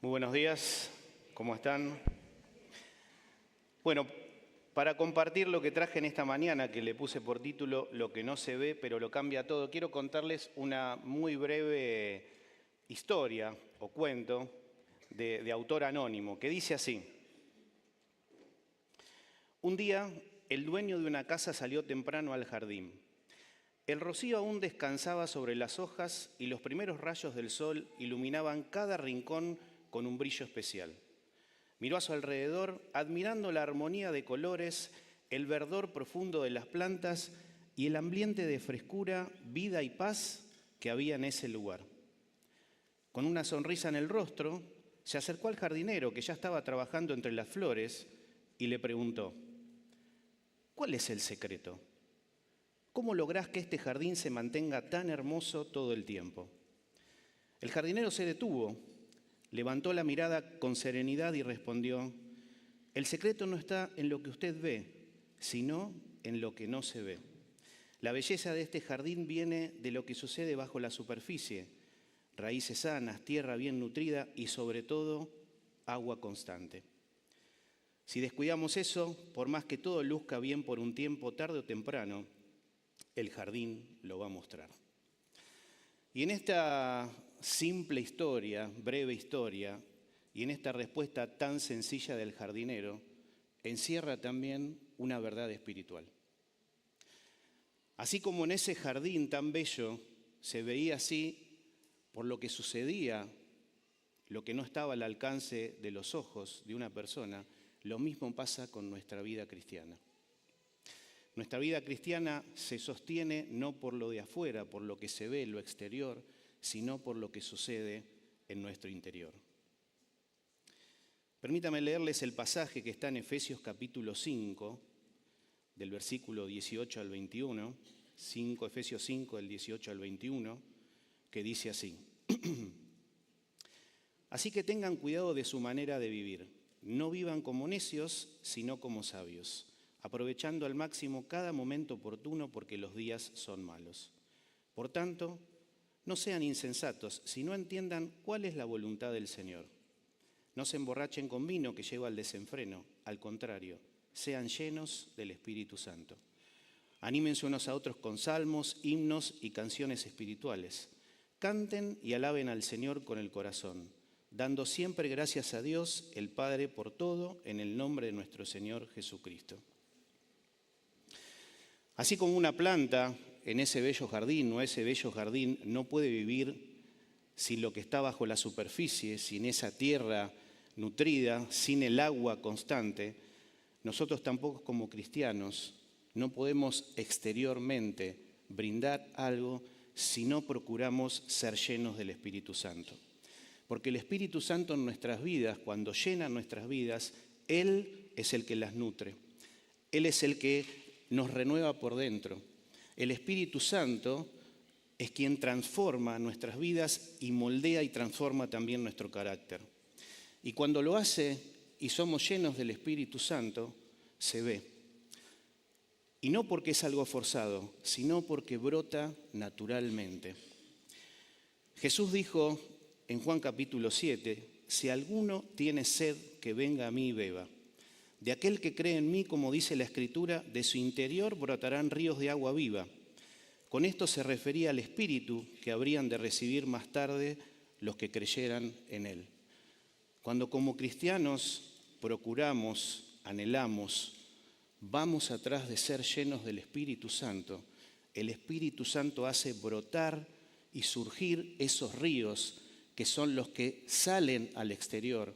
Muy buenos días, ¿cómo están? Bueno, para compartir lo que traje en esta mañana, que le puse por título Lo que no se ve, pero lo cambia todo, quiero contarles una muy breve historia o cuento de autor anónimo, que dice así. Un día, el dueño de una casa salió temprano al jardín. El rocío aún descansaba sobre las hojas y los primeros rayos del sol iluminaban cada rincón con un brillo especial. Miró a su alrededor, admirando la armonía de colores, el verdor profundo de las plantas y el ambiente de frescura, vida y paz que había en ese lugar. Con una sonrisa en el rostro, se acercó al jardinero que ya estaba trabajando entre las flores y le preguntó: ¿cuál es el secreto? ¿Cómo lográs que este jardín se mantenga tan hermoso todo el tiempo? El jardinero se detuvo, levantó la mirada con serenidad y respondió: el secreto no está en lo que usted ve, sino en lo que no se ve. La belleza de este jardín viene de lo que sucede bajo la superficie: raíces sanas, tierra bien nutrida y sobre todo agua constante. Si descuidamos eso, por más que todo luzca bien por un tiempo, tarde o temprano, el jardín lo va a mostrar. Y en esta simple historia, breve historia, y en esta respuesta tan sencilla del jardinero, encierra también una verdad espiritual. Así como en ese jardín tan bello se veía así por lo que sucedía, lo que no estaba al alcance de los ojos de una persona, lo mismo pasa con nuestra vida cristiana. Nuestra vida cristiana se sostiene no por lo de afuera, por lo que se ve, lo exterior, sino por lo que sucede en nuestro interior. Permítame leerles el pasaje que está en Efesios capítulo 5, del versículo 18 al 21, Efesios 5, del 18 al 21, que dice así. Así que tengan cuidado de su manera de vivir. No vivan como necios, sino como sabios, aprovechando al máximo cada momento oportuno porque los días son malos. Por tanto, no sean insensatos, sino entiendan cuál es la voluntad del Señor. No se emborrachen con vino que lleva al desenfreno, al contrario, sean llenos del Espíritu Santo. Anímense unos a otros con salmos, himnos y canciones espirituales. Canten y alaben al Señor con el corazón, dando siempre gracias a Dios, el Padre, por todo, en el nombre de nuestro Señor Jesucristo. Así como una planta en ese bello jardín o ese bello jardín no puede vivir sin lo que está bajo la superficie, sin esa tierra nutrida, sin el agua constante, nosotros tampoco como cristianos no podemos exteriormente brindar algo si no procuramos ser llenos del Espíritu Santo. Porque el Espíritu Santo en nuestras vidas, cuando llena nuestras vidas, Él es el que las nutre. Él es el que nos renueva por dentro. El Espíritu Santo es quien transforma nuestras vidas y moldea y transforma también nuestro carácter. Y cuando lo hace y somos llenos del Espíritu Santo, se ve. Y no porque es algo forzado, sino porque brota naturalmente. Jesús dijo en Juan capítulo 7, si alguno tiene sed, que venga a mí y beba. De aquel que cree en mí, como dice la Escritura, de su interior brotarán ríos de agua viva. Con esto se refería al Espíritu que habrían de recibir más tarde los que creyeran en Él. Cuando como cristianos procuramos, anhelamos, vamos atrás de ser llenos del Espíritu Santo, el Espíritu Santo hace brotar y surgir esos ríos que son los que salen al exterior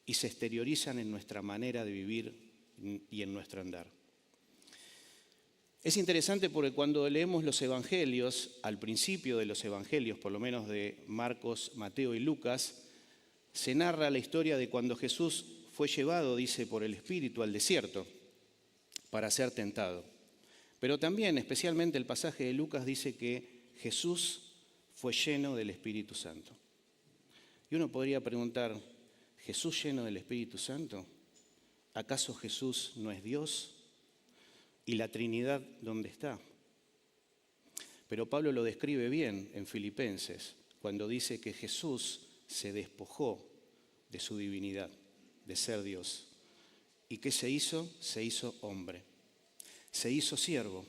y se exteriorizan en nuestra manera de vivir y en nuestro andar. Es interesante porque cuando leemos los evangelios, al principio de los evangelios, por lo menos de Marcos, Mateo y Lucas, se narra la historia de cuando Jesús fue llevado, dice, por el Espíritu al desierto para ser tentado. Pero también, especialmente el pasaje de Lucas, dice que Jesús fue lleno del Espíritu Santo. Y uno podría preguntar, ¿Jesús lleno del Espíritu Santo? ¿Acaso Jesús no es Dios? ¿Y la Trinidad dónde está? Pero Pablo lo describe bien en Filipenses, cuando dice que Jesús se despojó de su divinidad, de ser Dios. ¿Y qué se hizo? Se hizo hombre, se hizo siervo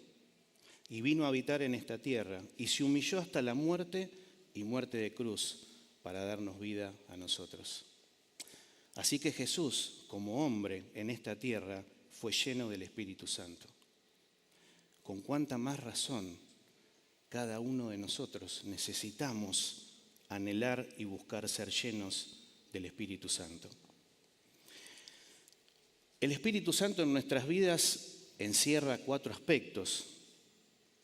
y vino a habitar en esta tierra y se humilló hasta la muerte y muerte de cruz para darnos vida a nosotros. Así que Jesús, como hombre en esta tierra, fue lleno del Espíritu Santo. Con cuánta más razón cada uno de nosotros necesitamos anhelar y buscar ser llenos del Espíritu Santo. El Espíritu Santo en nuestras vidas encierra 4 aspectos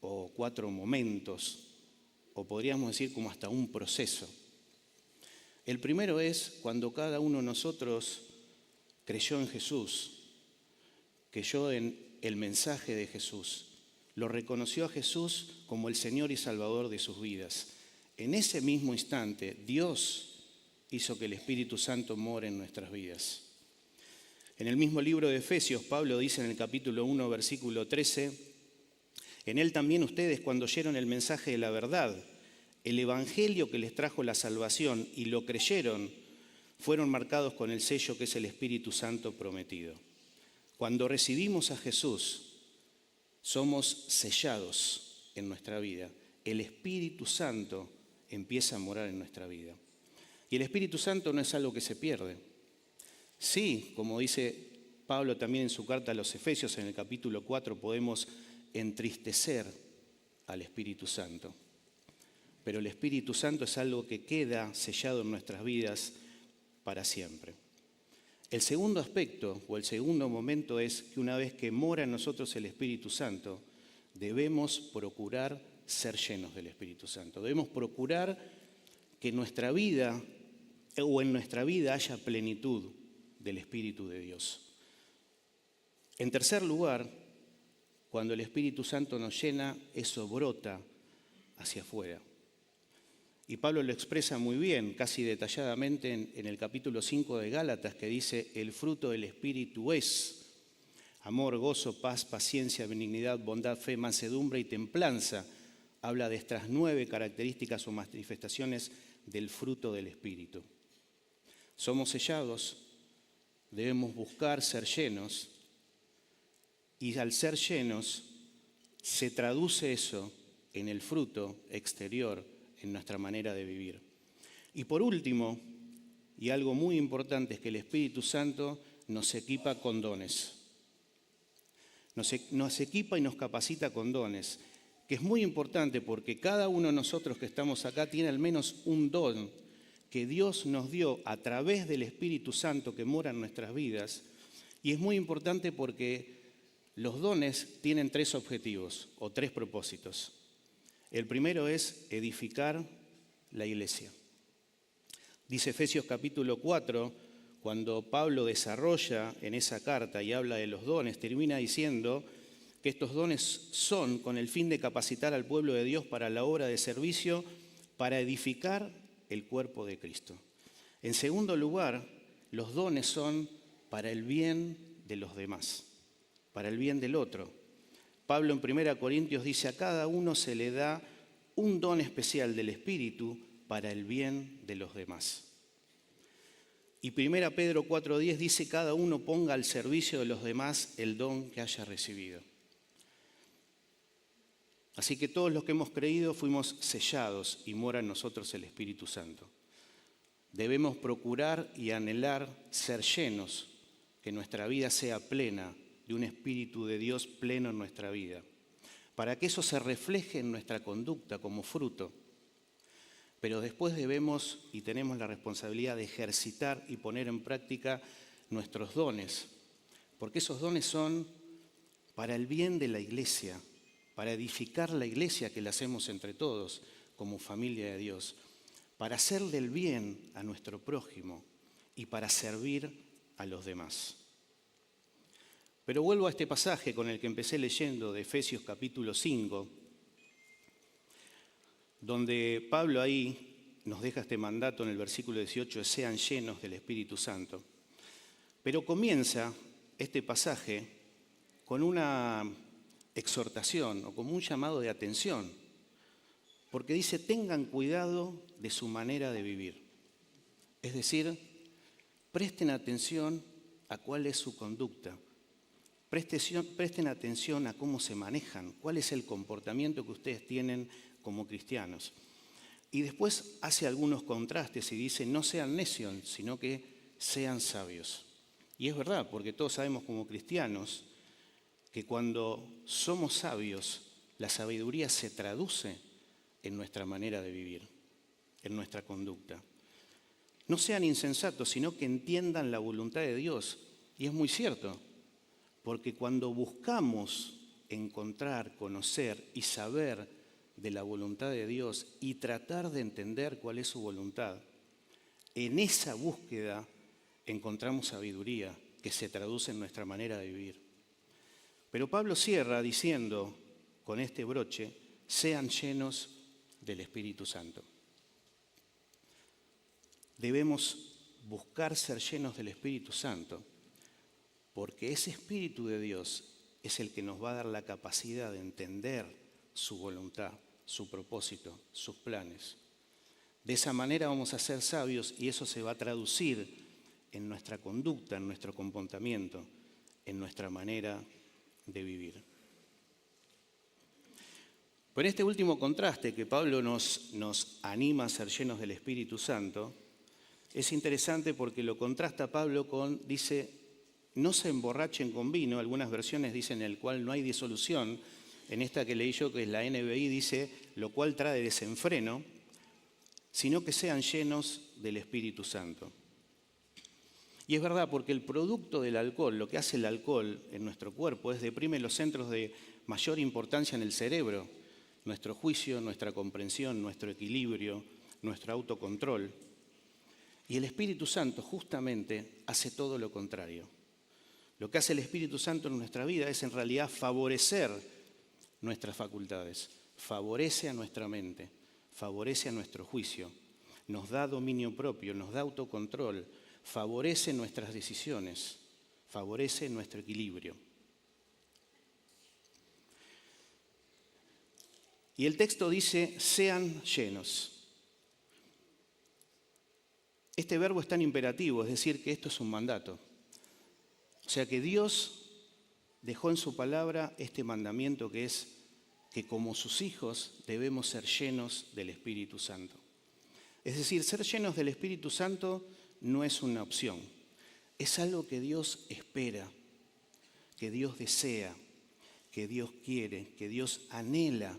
o 4 momentos, o podríamos decir como hasta un proceso. El primero es cuando cada uno de nosotros creyó en Jesús, creyó en el mensaje de Jesús, lo reconoció a Jesús como el Señor y Salvador de sus vidas. En ese mismo instante, Dios hizo que el Espíritu Santo more en nuestras vidas. En el mismo libro de Efesios, Pablo dice en el capítulo 1, versículo 13, en él también ustedes, cuando oyeron el mensaje de la verdad, el evangelio que les trajo la salvación y lo creyeron, fueron marcados con el sello que es el Espíritu Santo prometido. Cuando recibimos a Jesús, somos sellados en nuestra vida. El Espíritu Santo empieza a morar en nuestra vida. Y el Espíritu Santo no es algo que se pierde. Sí, como dice Pablo también en su carta a los Efesios, en el capítulo 4, podemos entristecer al Espíritu Santo. Pero el Espíritu Santo es algo que queda sellado en nuestras vidas para siempre. El segundo aspecto o el segundo momento es que una vez que mora en nosotros el Espíritu Santo, debemos procurar ser llenos del Espíritu Santo. Debemos procurar que en nuestra vida haya plenitud del Espíritu de Dios. En tercer lugar, cuando el Espíritu Santo nos llena, eso brota hacia afuera. Y Pablo lo expresa muy bien, casi detalladamente en el capítulo 5 de Gálatas, que dice, el fruto del Espíritu es amor, gozo, paz, paciencia, benignidad, bondad, fe, mansedumbre y templanza. Habla de estas 9 características o manifestaciones del fruto del Espíritu. Somos sellados, debemos buscar ser llenos, y al ser llenos se traduce eso en el fruto exterior, en nuestra manera de vivir. Y por último, y algo muy importante, es que el Espíritu Santo nos equipa con dones. Nos equipa y nos capacita con dones, que es muy importante porque cada uno de nosotros que estamos acá tiene al menos un don que Dios nos dio a través del Espíritu Santo que mora en nuestras vidas. Y es muy importante porque los dones tienen 3 objetivos o 3 propósitos. El primero es edificar la iglesia. Dice Efesios capítulo 4, cuando Pablo desarrolla en esa carta y habla de los dones, termina diciendo que estos dones son con el fin de capacitar al pueblo de Dios para la obra de servicio, para edificar el cuerpo de Cristo. En segundo lugar, los dones son para el bien de los demás, para el bien del otro. Pablo en 1 Corintios dice, a cada uno se le da un don especial del Espíritu para el bien de los demás. Y 1 Pedro 4:10 dice, cada uno ponga al servicio de los demás el don que haya recibido. Así que todos los que hemos creído fuimos sellados y mora en nosotros el Espíritu Santo. Debemos procurar y anhelar ser llenos, que nuestra vida sea plena de un Espíritu de Dios pleno en nuestra vida, para que eso se refleje en nuestra conducta como fruto. Pero después debemos y tenemos la responsabilidad de ejercitar y poner en práctica nuestros dones, porque esos dones son para el bien de la iglesia, para edificar la iglesia que la hacemos entre todos como familia de Dios, para hacerle el bien a nuestro prójimo y para servir a los demás. Pero vuelvo a este pasaje con el que empecé leyendo de Efesios capítulo 5, donde Pablo ahí nos deja este mandato en el versículo 18, de sean llenos del Espíritu Santo. Pero comienza este pasaje con una exhortación o como un llamado de atención, porque dice, tengan cuidado de su manera de vivir. Es decir, Presten atención a cuál es su conducta. Presten atención a cómo se manejan, cuál es el comportamiento que ustedes tienen como cristianos. Y después hace algunos contrastes y dice, no sean necios, sino que sean sabios. Y es verdad, porque todos sabemos como cristianos que cuando somos sabios, la sabiduría se traduce en nuestra manera de vivir, en nuestra conducta. No sean insensatos, sino que entiendan la voluntad de Dios. Y es muy cierto, porque cuando buscamos encontrar, conocer y saber de la voluntad de Dios y tratar de entender cuál es su voluntad, en esa búsqueda encontramos sabiduría que se traduce en nuestra manera de vivir. Pero Pablo cierra diciendo con este broche, sean llenos del Espíritu Santo. Debemos buscar ser llenos del Espíritu Santo, porque ese Espíritu de Dios es el que nos va a dar la capacidad de entender su voluntad, su propósito, sus planes. De esa manera vamos a ser sabios y eso se va a traducir en nuestra conducta, en nuestro comportamiento, en nuestra manera de vivir. Por este último contraste que Pablo nos anima a ser llenos del Espíritu Santo, es interesante porque lo contrasta Pablo dice, no se emborrachen con vino, algunas versiones dicen el cual no hay disolución, en esta que leí yo, que es la NBI, dice, lo cual trae desenfreno, sino que sean llenos del Espíritu Santo. Y es verdad, porque el producto del alcohol, lo que hace el alcohol en nuestro cuerpo, es deprime los centros de mayor importancia en el cerebro, nuestro juicio, nuestra comprensión, nuestro equilibrio, nuestro autocontrol. Y el Espíritu Santo justamente hace todo lo contrario. Lo que hace el Espíritu Santo en nuestra vida es en realidad favorecer nuestras facultades, favorece a nuestra mente, favorece a nuestro juicio, nos da dominio propio, nos da autocontrol, favorece nuestras decisiones, favorece nuestro equilibrio. Y el texto dice, sean llenos. Este verbo es tan imperativo, es decir, que esto es un mandato. O sea que Dios dejó en su palabra este mandamiento que es que como sus hijos debemos ser llenos del Espíritu Santo. Es decir, ser llenos del Espíritu Santo no es una opción, es algo que Dios espera, que Dios desea, que Dios quiere, que Dios anhela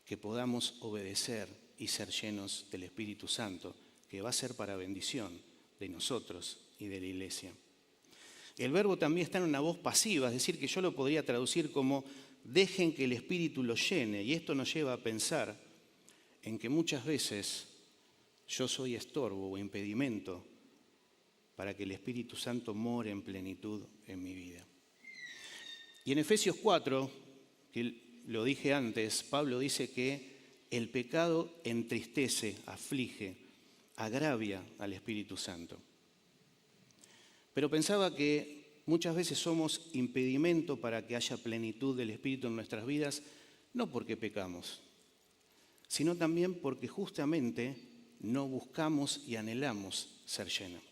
que podamos obedecer y ser llenos del Espíritu Santo, que va a ser para bendición de nosotros y de la iglesia. El verbo también está en una voz pasiva, es decir, que yo lo podría traducir como dejen que el Espíritu los llene, y esto nos lleva a pensar en que muchas veces yo soy estorbo o impedimento para que el Espíritu Santo more en plenitud en mi vida. Y en Efesios 4, que lo dije antes, Pablo dice que el pecado entristece, aflige, agravia al Espíritu Santo. Pero pensaba que muchas veces somos impedimento para que haya plenitud del Espíritu en nuestras vidas, no porque pecamos, sino también porque justamente no buscamos y anhelamos ser llenos.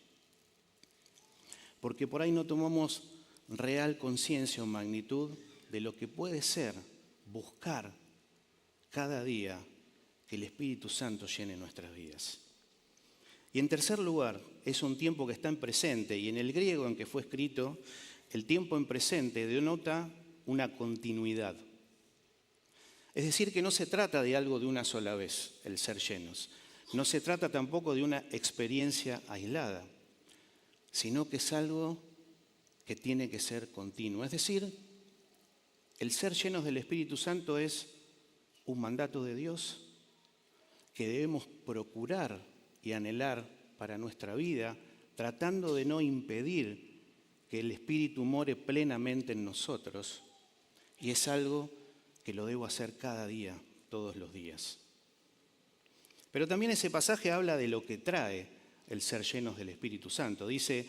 Porque por ahí no tomamos real conciencia o magnitud de lo que puede ser buscar cada día que el Espíritu Santo llene nuestras vidas. Y en tercer lugar, es un tiempo que está en presente, y en el griego en que fue escrito, el tiempo en presente denota una continuidad. Es decir, que no se trata de algo de una sola vez, el ser llenos. No se trata tampoco de una experiencia aislada, sino que es algo que tiene que ser continuo. Es decir, el ser llenos del Espíritu Santo es un mandato de Dios que debemos procurar y anhelar para nuestra vida, tratando de no impedir que el Espíritu more plenamente en nosotros. Y es algo que lo debo hacer cada día, todos los días. Pero también ese pasaje habla de lo que trae el ser llenos del Espíritu Santo. Dice,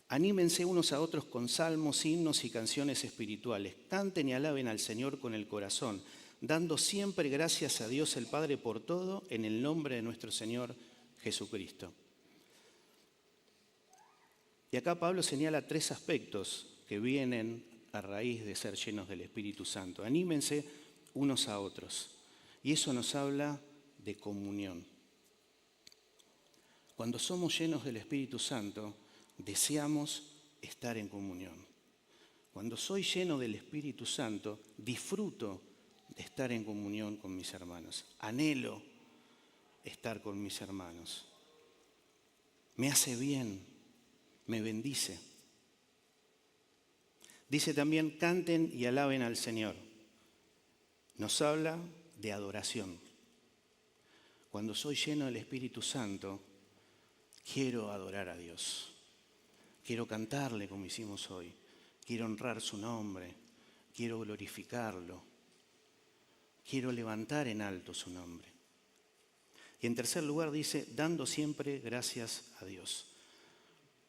anímense unos a otros con salmos, himnos y canciones espirituales. Canten y alaben al Señor con el corazón, dando siempre gracias a Dios el Padre por todo, en el nombre de nuestro Señor Jesucristo. Y acá Pablo señala 3 aspectos que vienen a raíz de ser llenos del Espíritu Santo. Anímense unos a otros. Y eso nos habla de comunión. Cuando somos llenos del Espíritu Santo, deseamos estar en comunión. Cuando soy lleno del Espíritu Santo, disfruto de estar en comunión con mis hermanos. Anhelo estar con mis hermanos. Me hace bien, me bendice. Dice también, canten y alaben al Señor. Nos habla de adoración. Cuando soy lleno del Espíritu Santo, quiero adorar a Dios. Quiero cantarle como hicimos hoy. Quiero honrar su nombre. Quiero glorificarlo. Quiero levantar en alto su nombre. Y en tercer lugar dice, dando siempre gracias a Dios.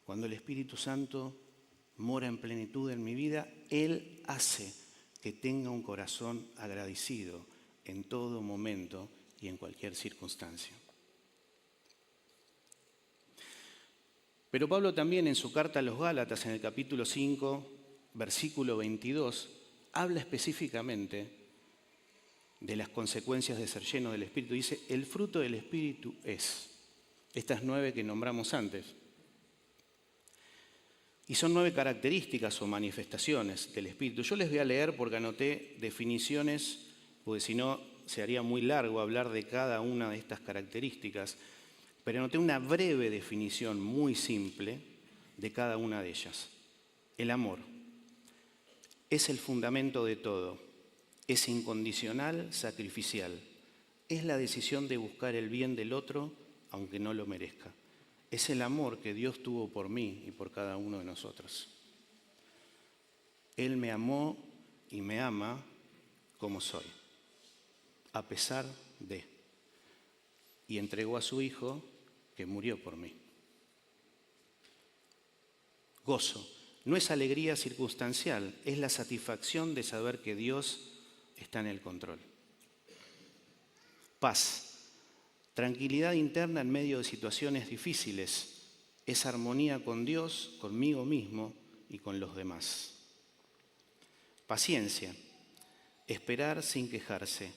Cuando el Espíritu Santo mora en plenitud en mi vida, Él hace que tenga un corazón agradecido en todo momento y en cualquier circunstancia. Pero Pablo también en su carta a los Gálatas, en el capítulo 5, versículo 22, habla específicamente de las consecuencias de ser lleno del Espíritu. Dice, el fruto del Espíritu es estas 9 que nombramos antes. Y son 9 características o manifestaciones del Espíritu. Yo les voy a leer porque anoté definiciones, porque si no se haría muy largo hablar de cada una de estas características, pero anoté una breve definición muy simple de cada una de ellas. El amor es el fundamento de todo, es incondicional, sacrificial, es la decisión de buscar el bien del otro aunque no lo merezca. Es el amor que Dios tuvo por mí y por cada uno de nosotros. Él me amó y me ama como soy, a pesar de, y entregó a su Hijo que murió por mí. Gozo no es alegría circunstancial, es la satisfacción de saber que Dios está en el control. Paz, tranquilidad interna en medio de situaciones difíciles, es armonía con Dios, conmigo mismo y con los demás. Paciencia, esperar sin quejarse,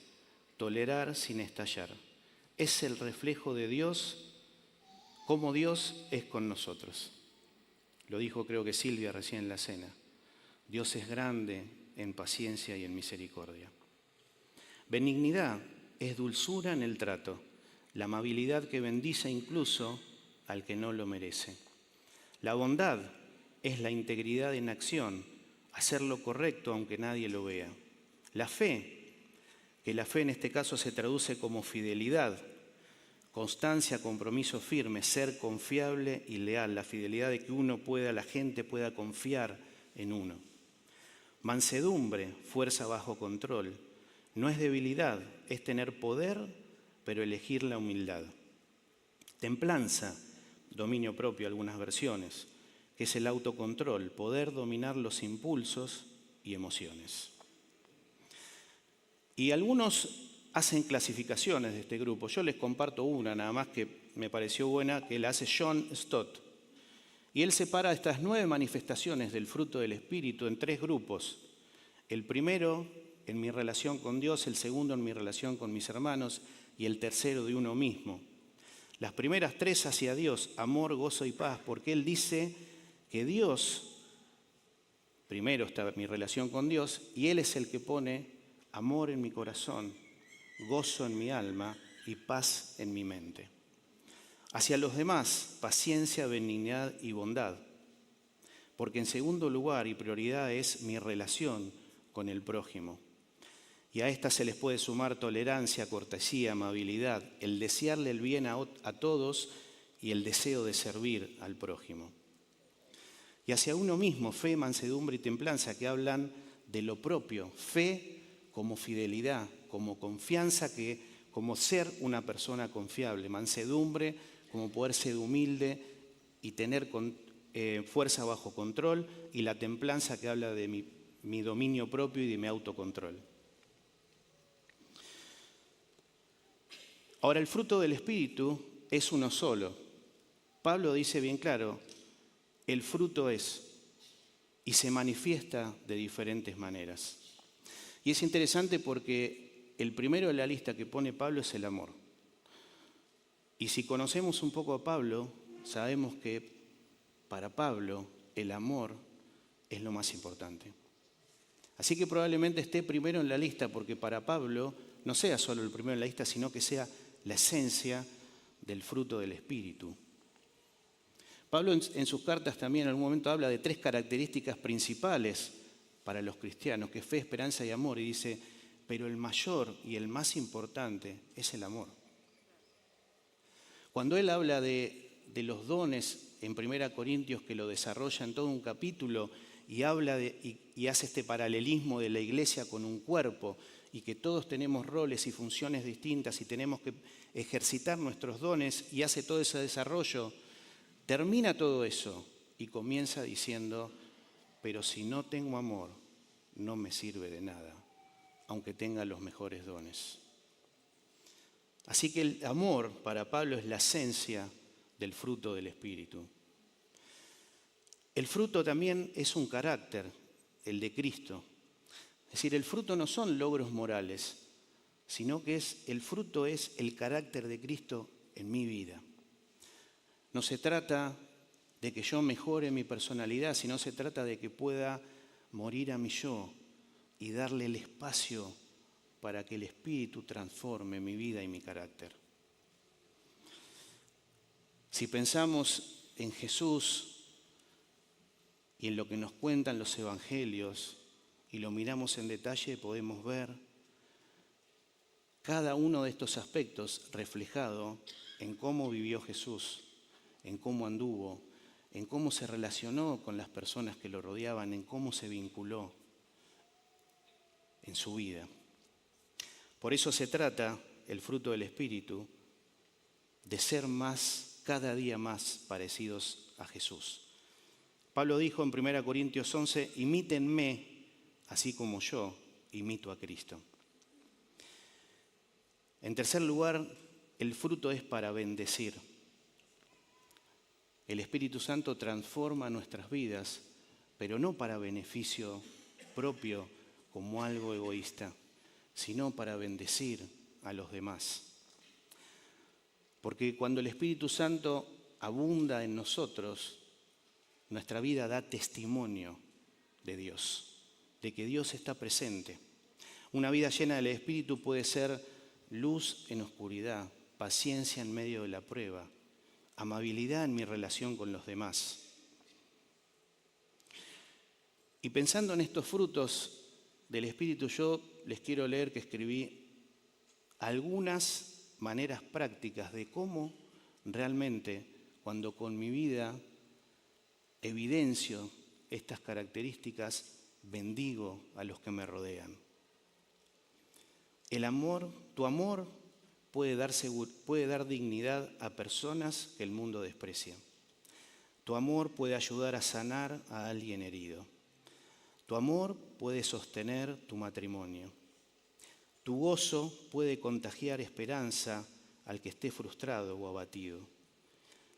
tolerar sin estallar. Es el reflejo de Dios, cómo Dios es con nosotros. Lo dijo creo que Silvia recién en la cena. Dios es grande en paciencia y en misericordia. Benignidad es dulzura en el trato, la amabilidad que bendice incluso al que no lo merece. La bondad es la integridad en acción, hacer lo correcto aunque nadie lo vea. La fe, que la fe en este caso se traduce como fidelidad, constancia, compromiso firme, ser confiable y leal, la fidelidad de que la gente pueda confiar en uno. Mansedumbre, fuerza bajo control, no es debilidad, es tener poder, pero elegir la humildad. Templanza, dominio propio, algunas versiones, que es el autocontrol, poder dominar los impulsos y emociones. Y algunos hacen clasificaciones de este grupo. Yo les comparto una nada más que me pareció buena, que la hace John Stott. Y él separa estas 9 manifestaciones del fruto del Espíritu en 3 grupos. El primero en mi relación con Dios, el segundo en mi relación con mis hermanos y el tercero de uno mismo. Las primeras 3 hacia Dios, amor, gozo y paz, porque él dice que Dios, primero está mi relación con Dios, y Él es el que pone amor en mi corazón, gozo en mi alma y paz en mi mente. Hacia los demás, paciencia, benignidad y bondad, porque en segundo lugar y prioridad es mi relación con el prójimo. Y a esta se les puede sumar tolerancia, cortesía, amabilidad, el desearle el bien a todos y el deseo de servir al prójimo. Y hacia uno mismo, fe, mansedumbre y templanza, que hablan de lo propio. Fe como fidelidad, como confianza, como ser una persona confiable. Mansedumbre como poder ser humilde y tener fuerza bajo control. Y la templanza que habla de mi dominio propio y de mi autocontrol. Ahora, el fruto del Espíritu es uno solo. Pablo dice bien claro el fruto es y se manifiesta de diferentes maneras. Y es interesante porque el primero de la lista que pone Pablo es el amor. Y si conocemos un poco a Pablo, sabemos que para Pablo el amor es lo más importante. Así que probablemente esté primero en la lista porque para Pablo no sea solo el primero en la lista, sino que sea la esencia del fruto del Espíritu. Pablo en sus cartas también en algún momento habla de 3 características principales para los cristianos, que es fe, esperanza y amor, y dice, pero el mayor y el más importante es el amor. Cuando él habla de los dones en 1 Corintios, que lo desarrolla en todo un capítulo, y habla y hace este paralelismo de la iglesia con un cuerpo, y que todos tenemos roles y funciones distintas y tenemos que ejercitar nuestros dones, y hace todo ese desarrollo, termina todo eso y comienza diciendo, pero si no tengo amor, no me sirve de nada, aunque tenga los mejores dones. Así que el amor para Pablo es la esencia del fruto del Espíritu. El fruto también es un carácter, el de Cristo. Es decir, el fruto no son logros morales, sino que el fruto es el carácter de Cristo en mi vida. No se trata de que yo mejore mi personalidad, sino se trata de que pueda morir a mi yo y darle el espacio para que el Espíritu transforme mi vida y mi carácter. Si pensamos en Jesús y en lo que nos cuentan los evangelios y lo miramos en detalle, podemos ver cada uno de estos aspectos reflejado en cómo vivió Jesús, en cómo anduvo, en cómo se relacionó con las personas que lo rodeaban, en cómo se vinculó en su vida. Por eso se trata, el fruto del Espíritu, de ser cada día más parecidos a Jesús. Pablo dijo en 1 Corintios 11, imítenme así como yo imito a Cristo. En tercer lugar, el fruto es para bendecir. El Espíritu Santo transforma nuestras vidas, pero no para beneficio propio como algo egoísta, sino para bendecir a los demás. Porque cuando el Espíritu Santo abunda en nosotros, nuestra vida da testimonio de Dios, de que Dios está presente. Una vida llena del Espíritu puede ser luz en oscuridad, paciencia en medio de la prueba, amabilidad en mi relación con los demás. Y pensando en estos frutos del Espíritu, yo les quiero leer que escribí algunas maneras prácticas de cómo realmente, cuando con mi vida evidencio estas características, bendigo a los que me rodean. El amor, tu amor puede dar dignidad a personas que el mundo desprecia. Tu amor puede ayudar a sanar a alguien herido. Tu amor puede sostener tu matrimonio. Tu gozo puede contagiar esperanza al que esté frustrado o abatido.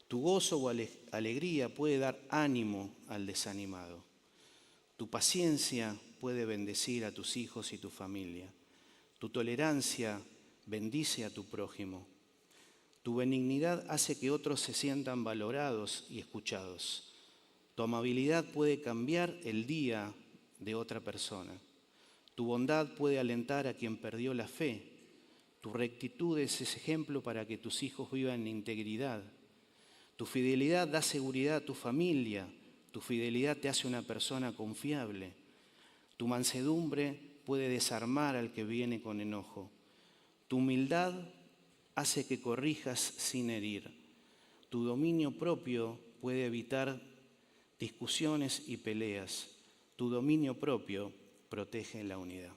Tu gozo o alegría puede dar ánimo al desanimado. Tu paciencia puede bendecir a tus hijos y tu familia. Tu tolerancia bendice a tu prójimo. Tu benignidad hace que otros se sientan valorados y escuchados. Tu amabilidad puede cambiar el día de otra persona. Tu bondad puede alentar a quien perdió la fe. Tu rectitud es ese ejemplo para que tus hijos vivan en integridad. Tu fidelidad da seguridad a tu familia. Tu fidelidad te hace una persona confiable. Tu mansedumbre puede desarmar al que viene con enojo. Tu humildad hace que corrijas sin herir. Tu dominio propio puede evitar discusiones y peleas. Tu dominio propio protege la unidad.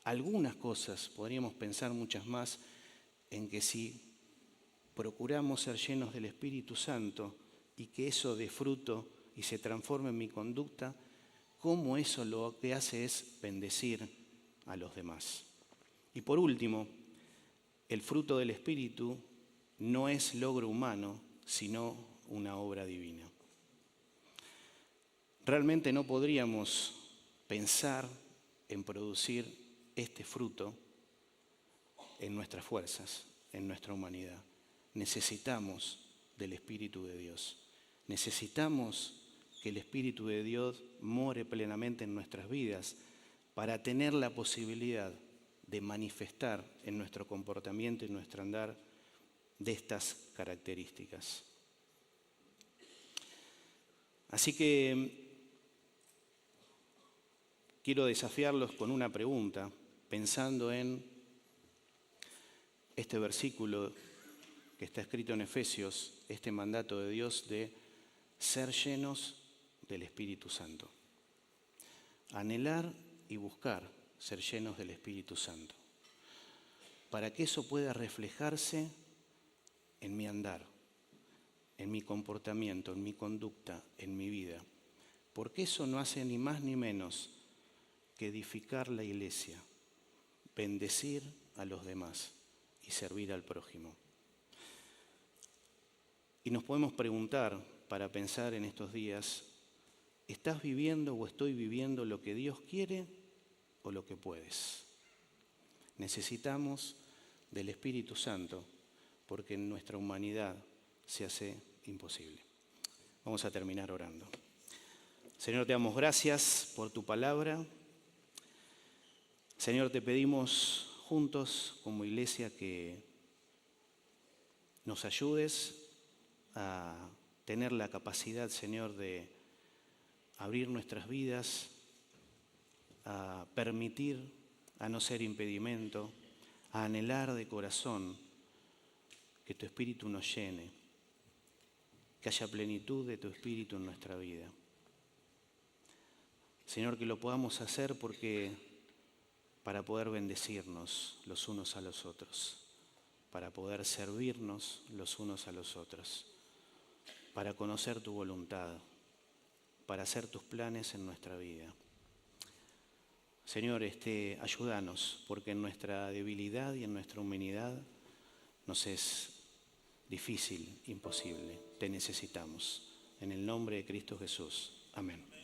Algunas cosas, podríamos pensar muchas más, en que si procuramos ser llenos del Espíritu Santo y que eso dé fruto y se transforme en mi conducta, cómo eso lo que hace es bendecir a los demás. Y por último, el fruto del Espíritu no es logro humano, sino una obra divina. realmente no podríamos pensar en producir este fruto en nuestras fuerzas, en nuestra humanidad. Necesitamos del Espíritu de Dios. Necesitamos que el Espíritu de Dios more plenamente en nuestras vidas para tener la posibilidad de manifestar en nuestro comportamiento y nuestro andar de estas características. Así que quiero desafiarlos con una pregunta, pensando en este versículo que está escrito en Efesios, este mandato de Dios de ser llenos del Espíritu Santo. Anhelar y buscar ser llenos del Espíritu Santo, para que eso pueda reflejarse en mi andar, en mi comportamiento, en mi conducta, en mi vida. Porque eso no hace ni más ni menos que edificar la iglesia, bendecir a los demás y servir al prójimo. Y nos podemos preguntar, para pensar en estos días, ¿estás viviendo o estoy viviendo lo que Dios quiere o lo que puedes? Necesitamos del Espíritu Santo porque en nuestra humanidad se hace imposible. Vamos a terminar orando. Señor, te damos gracias por tu palabra. Señor, te pedimos juntos como iglesia que nos ayudes a tener la capacidad, Señor, de abrir nuestras vidas, a permitir, a no ser impedimento, a anhelar de corazón que tu Espíritu nos llene, que haya plenitud de tu Espíritu en nuestra vida. Señor, que lo podamos hacer para poder bendecirnos los unos a los otros, para poder servirnos los unos a los otros, para conocer tu voluntad, para hacer tus planes en nuestra vida. Señor, ayúdanos, porque en nuestra debilidad y en nuestra humanidad nos es difícil, imposible. Te necesitamos. En el nombre de Cristo Jesús. Amén.